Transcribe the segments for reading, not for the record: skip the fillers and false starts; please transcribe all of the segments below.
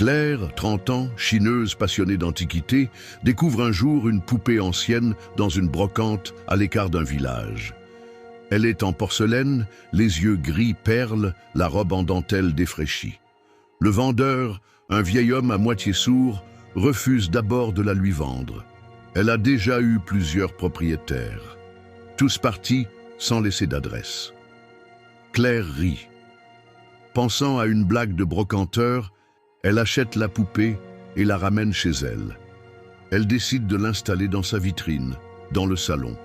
Claire, 30 ans, chineuse passionnée d'antiquité, découvre un jour une poupée ancienne dans une brocante à l'écart d'un village. Elle est en porcelaine, les yeux gris perle, la robe en dentelle défraîchie. Le vendeur, un vieil homme à moitié sourd, refuse d'abord de la lui vendre. Elle a déjà eu plusieurs propriétaires. Tous partis sans laisser d'adresse. Claire rit. Pensant à une blague de brocanteur, elle achète la poupée et la ramène chez elle. Elle décide de l'installer dans sa vitrine, dans le salon.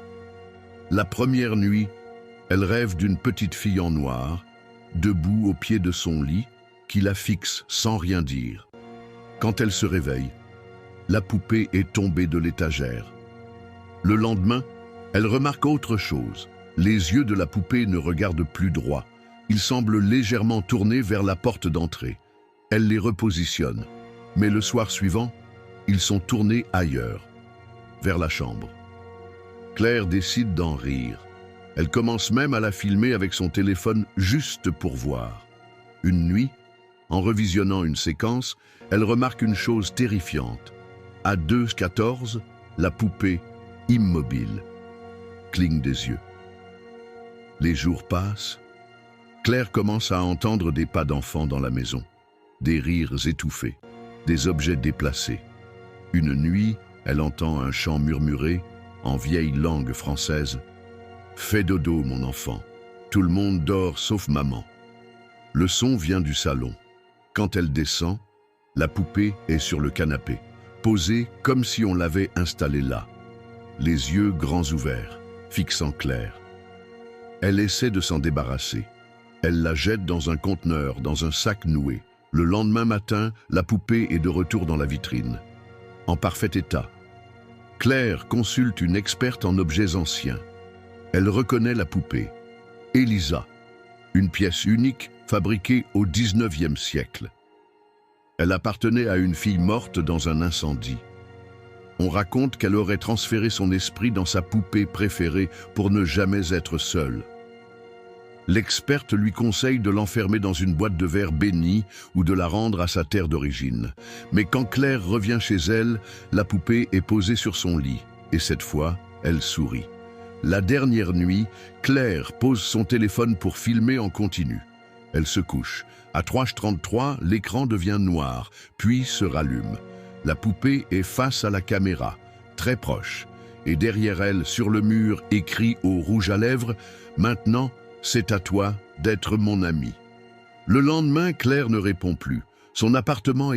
La première nuit, elle rêve d'une petite fille en noir, debout au pied de son lit, qui la fixe sans rien dire. Quand elle se réveille, la poupée est tombée de l'étagère. Le lendemain, elle remarque autre chose. Les yeux de la poupée ne regardent plus droit. Ils semblent légèrement tournés vers la porte d'entrée. Elle les repositionne. Mais le soir suivant, ils sont tournés ailleurs, vers la chambre. Claire décide d'en rire. Elle commence même à la filmer avec son téléphone juste pour voir. Une nuit, en revisionnant une séquence, elle remarque une chose terrifiante. À 2h14, la poupée, immobile, cligne des yeux. Les jours passent. Claire commence à entendre des pas d'enfants dans la maison, des rires étouffés, des objets déplacés. Une nuit, elle entend un chant murmuré, en vieille langue française. « Fais dodo, mon enfant. Tout le monde dort sauf maman. » Le son vient du salon. Quand elle descend, la poupée est sur le canapé, posée comme si on l'avait installée là, les yeux grands ouverts, fixant Claire. Elle essaie de s'en débarrasser. Elle la jette dans un conteneur, dans un sac noué. Le lendemain matin, la poupée est de retour dans la vitrine, en parfait état. Claire consulte une experte en objets anciens. Elle reconnaît la poupée. Elisa, une pièce unique fabriquée au XIXe siècle. Elle appartenait à une fille morte dans un incendie. On raconte qu'elle aurait transféré son esprit dans sa poupée préférée pour ne jamais être seule. L'experte lui conseille de l'enfermer dans une boîte de verre bénie ou de la rendre à sa terre d'origine. Mais quand Claire revient chez elle, la poupée est posée sur son lit. Et cette fois, elle sourit. La dernière nuit, Claire pose son téléphone pour filmer en continu. Elle se couche. À 3h33, l'écran devient noir, puis se rallume. La poupée est face à la caméra, très proche. Et derrière elle, sur le mur, écrit au rouge à lèvres « Maintenant, c'est à toi d'être mon ami ». Le lendemain, Claire ne répond plus. Son appartement est